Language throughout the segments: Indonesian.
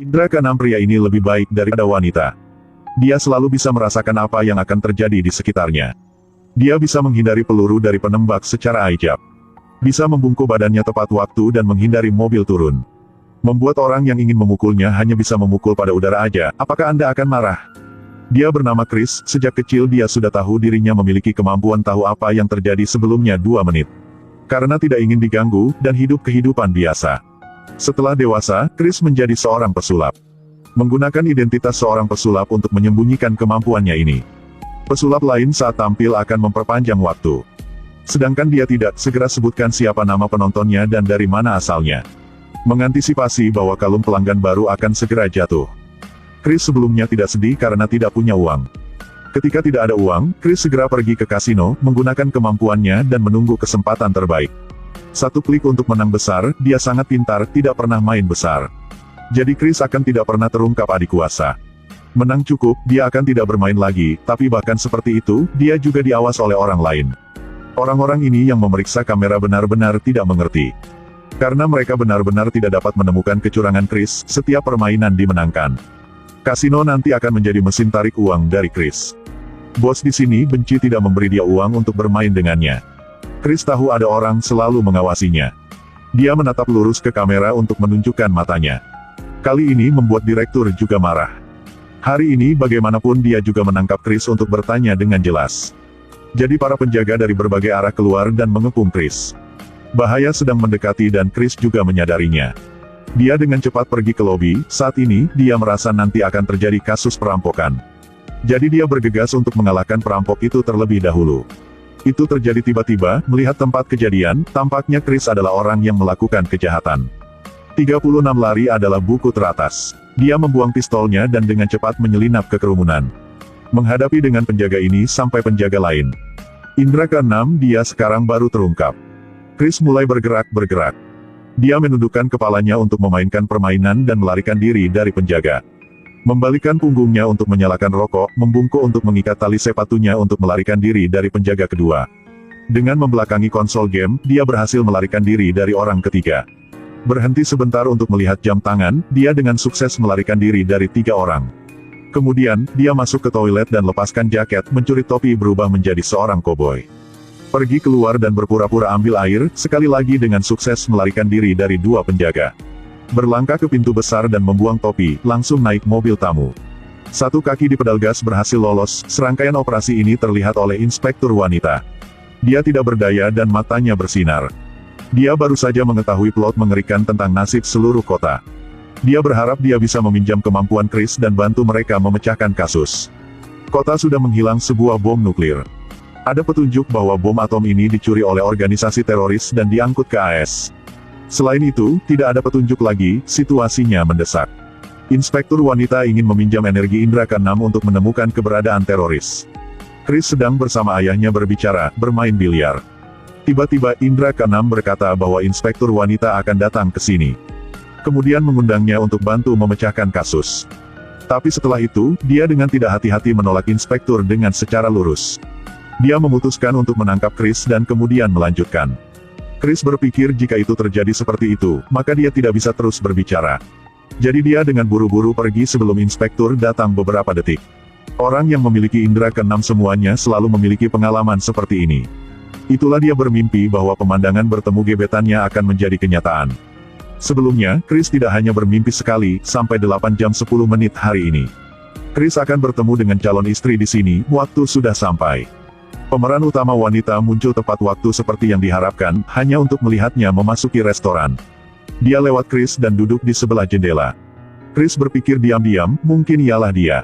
Indra keenam pria ini lebih baik daripada wanita. Dia selalu bisa merasakan apa yang akan terjadi di sekitarnya. Dia bisa menghindari peluru dari penembak secara ajaib. Bisa membungkuk badannya tepat waktu dan menghindari mobil turun. Membuat orang yang ingin memukulnya hanya bisa memukul pada udara aja. Apakah Anda akan marah? Dia bernama Chris. Sejak kecil dia sudah tahu dirinya memiliki kemampuan tahu apa yang terjadi sebelumnya 2 menit. Karena tidak ingin diganggu, dan hidup kehidupan biasa. Setelah dewasa, Chris menjadi seorang pesulap. Menggunakan identitas seorang pesulap untuk menyembunyikan kemampuannya ini. Pesulap lain saat tampil akan memperpanjang waktu. Sedangkan dia tidak, segera sebutkan siapa nama penontonnya dan dari mana asalnya. Mengantisipasi bahwa kalung pelanggan baru akan segera jatuh. Chris sebelumnya tidak sedih karena tidak punya uang. Ketika tidak ada uang, Chris segera pergi ke kasino, menggunakan kemampuannya dan menunggu kesempatan terbaik. Satu klik untuk menang besar, dia sangat pintar, tidak pernah main besar. Jadi Chris akan tidak pernah terungkap adik kuasa. Menang cukup, dia akan tidak bermain lagi, tapi bahkan seperti itu, dia juga diawas oleh orang lain. Orang-orang ini yang memeriksa kamera benar-benar tidak mengerti. Karena mereka benar-benar tidak dapat menemukan kecurangan Chris, setiap permainan dimenangkan. Kasino nanti akan menjadi mesin tarik uang dari Chris. Bos di sini benci tidak memberi dia uang untuk bermain dengannya. Chris tahu ada orang selalu mengawasinya. Dia menatap lurus ke kamera untuk menunjukkan matanya. Kali ini membuat direktur juga marah. Hari ini bagaimanapun dia juga menangkap Chris untuk bertanya dengan jelas. Jadi para penjaga dari berbagai arah keluar dan mengepung Chris. Bahaya sedang mendekati dan Chris juga menyadarinya. Dia dengan cepat pergi ke lobi. Saat ini, dia merasa nanti akan terjadi kasus perampokan. Jadi dia bergegas untuk mengalahkan perampok itu terlebih dahulu. Itu terjadi tiba-tiba, melihat tempat kejadian, tampaknya Chris adalah orang yang melakukan kejahatan. 36 lari adalah buku teratas. Dia membuang pistolnya dan dengan cepat menyelinap ke kerumunan. Menghadapi dengan penjaga ini sampai penjaga lain. Indra keenam dia sekarang baru terungkap. Chris mulai bergerak. Dia menundukkan kepalanya untuk memainkan permainan dan melarikan diri dari penjaga. Membalikkan punggungnya untuk menyalakan rokok, membungkuk untuk mengikat tali sepatunya untuk melarikan diri dari penjaga kedua. Dengan membelakangi konsol game, dia berhasil melarikan diri dari orang ketiga. Berhenti sebentar untuk melihat jam tangan, dia dengan sukses melarikan diri dari 3 orang. Kemudian, dia masuk ke toilet dan lepaskan jaket, mencuri topi berubah menjadi seorang koboi. Pergi keluar dan berpura-pura ambil air, sekali lagi dengan sukses melarikan diri dari 2 penjaga. Berlangkah ke pintu besar dan membuang topi, langsung naik mobil tamu. Satu kaki di pedal gas berhasil lolos, serangkaian operasi ini terlihat oleh inspektur wanita. Dia tidak berdaya dan matanya bersinar. Dia baru saja mengetahui plot mengerikan tentang nasib seluruh kota. Dia berharap dia bisa meminjam kemampuan Chris dan bantu mereka memecahkan kasus. Kota sudah menghilang sebuah bom nuklir. Ada petunjuk bahwa bom atom ini dicuri oleh organisasi teroris dan diangkut ke AS. Selain itu, tidak ada petunjuk lagi, situasinya mendesak. Inspektur wanita ingin meminjam energi indra keenam untuk menemukan keberadaan teroris. Chris sedang bersama ayahnya berbicara, bermain biliar. Tiba-tiba indra keenam berkata bahwa inspektur wanita akan datang ke sini. Kemudian mengundangnya untuk bantu memecahkan kasus. Tapi setelah itu, dia dengan tidak hati-hati menolak inspektur dengan secara lurus. Dia memutuskan untuk menangkap Chris dan kemudian melanjutkan. Chris berpikir jika itu terjadi seperti itu, maka dia tidak bisa terus berbicara. Jadi dia dengan buru-buru pergi sebelum inspektur datang beberapa detik. Orang yang memiliki indra keenam semuanya selalu memiliki pengalaman seperti ini. Itulah dia bermimpi bahwa pemandangan bertemu gebetannya akan menjadi kenyataan. Sebelumnya, Chris tidak hanya bermimpi sekali, sampai 8 jam 10 menit hari ini. Chris akan bertemu dengan calon istri di sini, waktu sudah sampai. Pemeran utama wanita muncul tepat waktu seperti yang diharapkan, hanya untuk melihatnya memasuki restoran. Dia lewat Chris dan duduk di sebelah jendela. Chris berpikir diam-diam, mungkin ialah dia.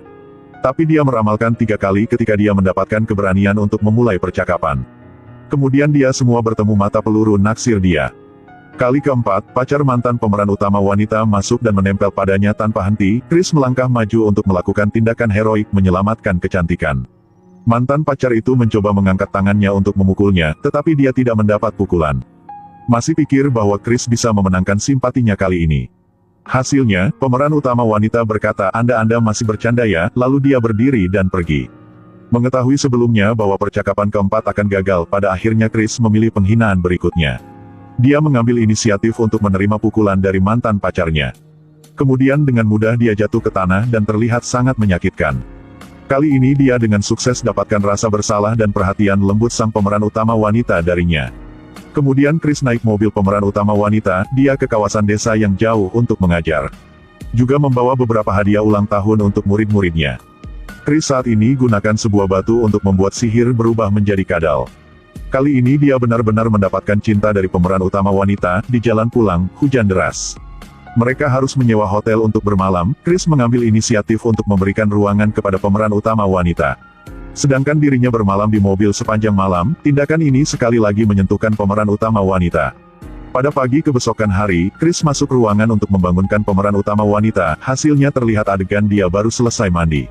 Tapi dia meramalkan 3 kali ketika dia mendapatkan keberanian untuk memulai percakapan. Kemudian dia semua bertemu mata peluru naksir dia. Kali keempat, pacar mantan pemeran utama wanita masuk dan menempel padanya tanpa henti. Chris melangkah maju untuk melakukan tindakan heroik menyelamatkan kecantikan. Mantan pacar itu mencoba mengangkat tangannya untuk memukulnya, tetapi dia tidak mendapat pukulan. Masih pikir bahwa Chris bisa memenangkan simpatinya kali ini. Hasilnya, pemeran utama wanita berkata, Anda masih bercanda ya, lalu dia berdiri dan pergi. Mengetahui sebelumnya bahwa percakapan keempat akan gagal, pada akhirnya Chris memilih penghinaan berikutnya. Dia mengambil inisiatif untuk menerima pukulan dari mantan pacarnya. Kemudian dengan mudah dia jatuh ke tanah dan terlihat sangat menyakitkan. Kali ini dia dengan sukses dapatkan rasa bersalah dan perhatian lembut sang pemeran utama wanita darinya. Kemudian Chris naik mobil pemeran utama wanita, dia ke kawasan desa yang jauh untuk mengajar. Juga membawa beberapa hadiah ulang tahun untuk murid-muridnya. Chris saat ini gunakan sebuah batu untuk membuat sihir berubah menjadi kadal. Kali ini dia benar-benar mendapatkan cinta dari pemeran utama wanita. Di jalan pulang, hujan deras. Mereka harus menyewa hotel untuk bermalam. Chris mengambil inisiatif untuk memberikan ruangan kepada pemeran utama wanita. Sedangkan dirinya bermalam di mobil sepanjang malam. Tindakan ini sekali lagi menyentuhkan pemeran utama wanita. Pada pagi kebesokan hari, Chris masuk ruangan untuk membangunkan pemeran utama wanita. Hasilnya terlihat adegan dia baru selesai mandi.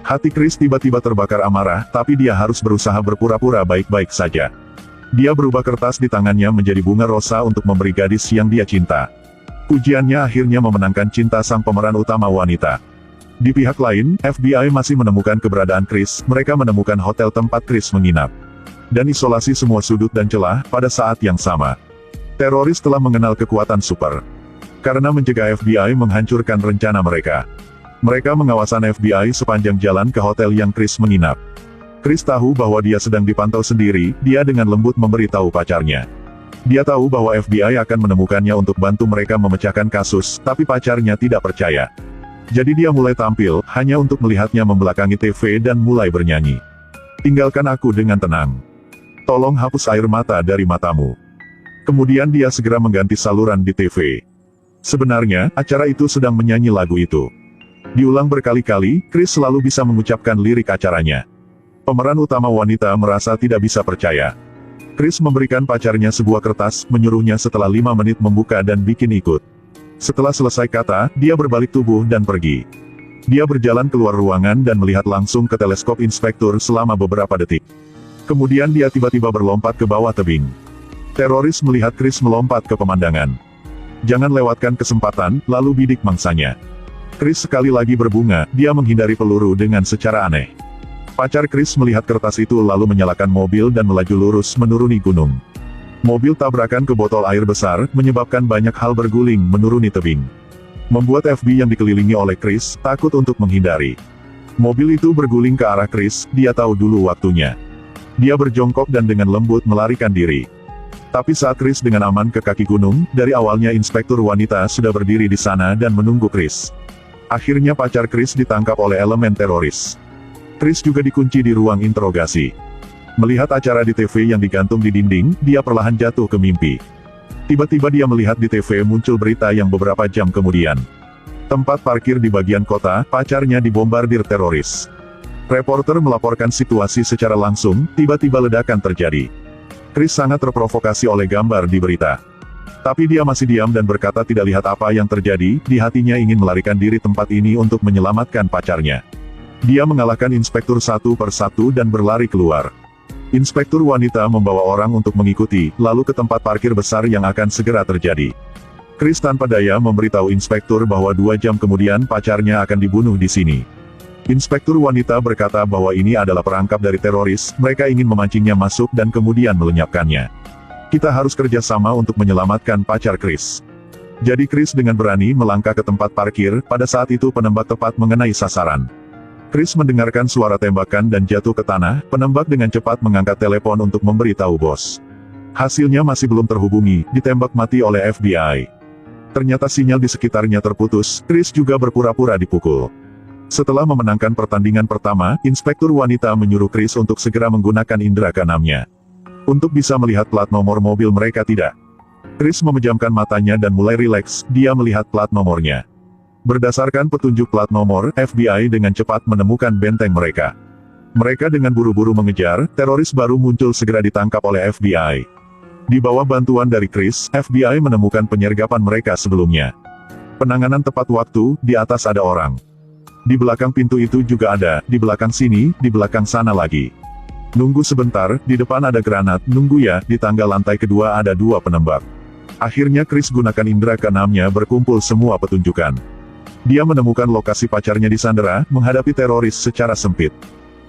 Hati Chris tiba-tiba terbakar amarah, tapi dia harus berusaha berpura-pura baik-baik saja. Dia berubah kertas di tangannya menjadi bunga rosa untuk memberi gadis yang dia cinta. Ujiannya akhirnya memenangkan cinta sang pemeran utama wanita. Di pihak lain, FBI masih menemukan keberadaan Chris. Mereka menemukan hotel tempat Chris menginap. Dan isolasi semua sudut dan celah. Pada saat yang sama, teroris telah mengenal kekuatan super. Karena mencegah FBI menghancurkan rencana mereka. Mereka mengawasan FBI sepanjang jalan ke hotel yang Chris menginap. Chris tahu bahwa dia sedang dipantau sendiri. Dia dengan lembut memberitahu pacarnya. Dia tahu bahwa FBI akan menemukannya untuk bantu mereka memecahkan kasus, tapi pacarnya tidak percaya. Jadi dia mulai tampil, hanya untuk melihatnya membelakangi TV dan mulai bernyanyi. Tinggalkan aku dengan tenang. Tolong hapus air mata dari matamu. Kemudian dia segera mengganti saluran di TV. Sebenarnya, acara itu sedang menyanyi lagu itu. Diulang berkali-kali, Chris selalu bisa mengucapkan lirik acaranya. Pemeran utama wanita merasa tidak bisa percaya. Chris memberikan pacarnya sebuah kertas, menyuruhnya setelah 5 menit membuka dan bikin ikut. Setelah selesai kata, dia berbalik tubuh dan pergi. Dia berjalan keluar ruangan dan melihat langsung ke teleskop inspektur selama beberapa detik. Kemudian dia tiba-tiba berlompat ke bawah tebing. Teroris melihat Chris melompat ke pemandangan. Jangan lewatkan kesempatan, lalu bidik mangsanya. Chris sekali lagi berbunga, dia menghindari peluru dengan secara aneh. Pacar Chris melihat kertas itu lalu menyalakan mobil dan melaju lurus menuruni gunung. Mobil tabrakan ke botol air besar, menyebabkan banyak hal berguling menuruni tebing. Membuat FB yang dikelilingi oleh Chris, takut untuk menghindari. Mobil itu berguling ke arah Chris, dia tahu dulu waktunya. Dia berjongkok dan dengan lembut melarikan diri. Tapi saat Chris dengan aman ke kaki gunung, dari awalnya inspektur wanita sudah berdiri di sana dan menunggu Chris. Akhirnya pacar Chris ditangkap oleh elemen teroris. Chris juga dikunci di ruang interogasi. Melihat acara di TV yang digantung di dinding, dia perlahan jatuh ke mimpi. Tiba-tiba dia melihat di TV muncul berita yang beberapa jam kemudian. Tempat parkir di bagian kota, pacarnya dibombardir teroris. Reporter melaporkan situasi secara langsung, tiba-tiba ledakan terjadi. Chris sangat terprovokasi oleh gambar di berita. Tapi dia masih diam dan berkata tidak lihat apa yang terjadi, di hatinya ingin melarikan diri tempat ini untuk menyelamatkan pacarnya. Dia mengalahkan inspektur satu per satu dan berlari keluar. Inspektur wanita membawa orang untuk mengikuti, lalu ke tempat parkir besar yang akan segera terjadi. Chris tanpa daya memberitahu inspektur bahwa 2 jam kemudian pacarnya akan dibunuh di sini. Inspektur wanita berkata bahwa ini adalah perangkap dari teroris, mereka ingin memancingnya masuk dan kemudian melenyapkannya. Kita harus kerjasama untuk menyelamatkan pacar Chris. Jadi Chris dengan berani melangkah ke tempat parkir, pada saat itu penembak tepat mengenai sasaran. Chris mendengarkan suara tembakan dan jatuh ke tanah, penembak dengan cepat mengangkat telepon untuk memberitahu bos. Hasilnya masih belum terhubungi, ditembak mati oleh FBI. Ternyata sinyal di sekitarnya terputus, Chris juga berpura-pura dipukul. Setelah memenangkan pertandingan pertama, inspektur wanita menyuruh Chris untuk segera menggunakan indera keenamnya. Untuk bisa melihat plat nomor mobil mereka tidak. Chris memejamkan matanya dan mulai rileks, dia melihat plat nomornya. Berdasarkan petunjuk plat nomor, FBI dengan cepat menemukan benteng mereka. Mereka dengan buru-buru mengejar, teroris baru muncul segera ditangkap oleh FBI. Di bawah bantuan dari Chris, FBI menemukan penyergapan mereka sebelumnya. Penanganan tepat waktu, di atas ada orang. Di belakang pintu itu juga ada, di belakang sini, di belakang sana lagi. Nunggu sebentar, di depan ada granat, nunggu ya, di tangga lantai kedua ada 2 penembak. Akhirnya Chris gunakan indera keenamnya berkumpul semua petunjukan. Dia menemukan lokasi pacarnya disandera, menghadapi teroris secara sempit.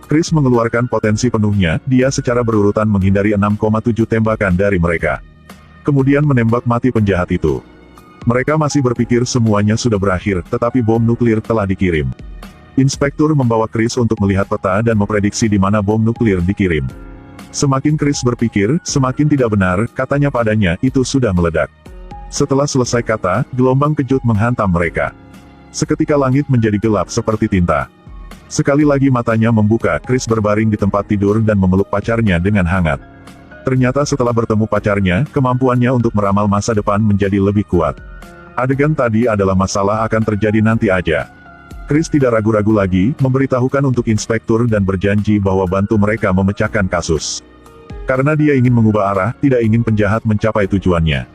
Chris mengeluarkan potensi penuhnya, dia secara berurutan menghindari 6,7 tembakan dari mereka. Kemudian menembak mati penjahat itu. Mereka masih berpikir semuanya sudah berakhir, tetapi bom nuklir telah dikirim. Inspektur membawa Chris untuk melihat peta dan memprediksi di mana bom nuklir dikirim. Semakin Chris berpikir, semakin tidak benar, katanya padanya, itu sudah meledak. Setelah selesai kata, gelombang kejut menghantam mereka. Seketika langit menjadi gelap seperti tinta. Sekali lagi matanya membuka, Chris berbaring di tempat tidur dan memeluk pacarnya dengan hangat. Ternyata setelah bertemu pacarnya, kemampuannya untuk meramal masa depan menjadi lebih kuat. Adegan tadi adalah masalah akan terjadi nanti aja. Chris tidak ragu-ragu lagi, memberitahukan untuk inspektur dan berjanji bahwa bantu mereka memecahkan kasus. Karena dia ingin mengubah arah, tidak ingin penjahat mencapai tujuannya.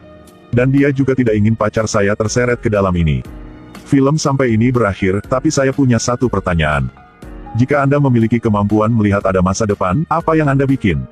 Dan dia juga tidak ingin pacar saya terseret ke dalam ini. Film sampai ini berakhir, tapi saya punya satu pertanyaan. Jika Anda memiliki kemampuan melihat ada masa depan, apa yang Anda bikin?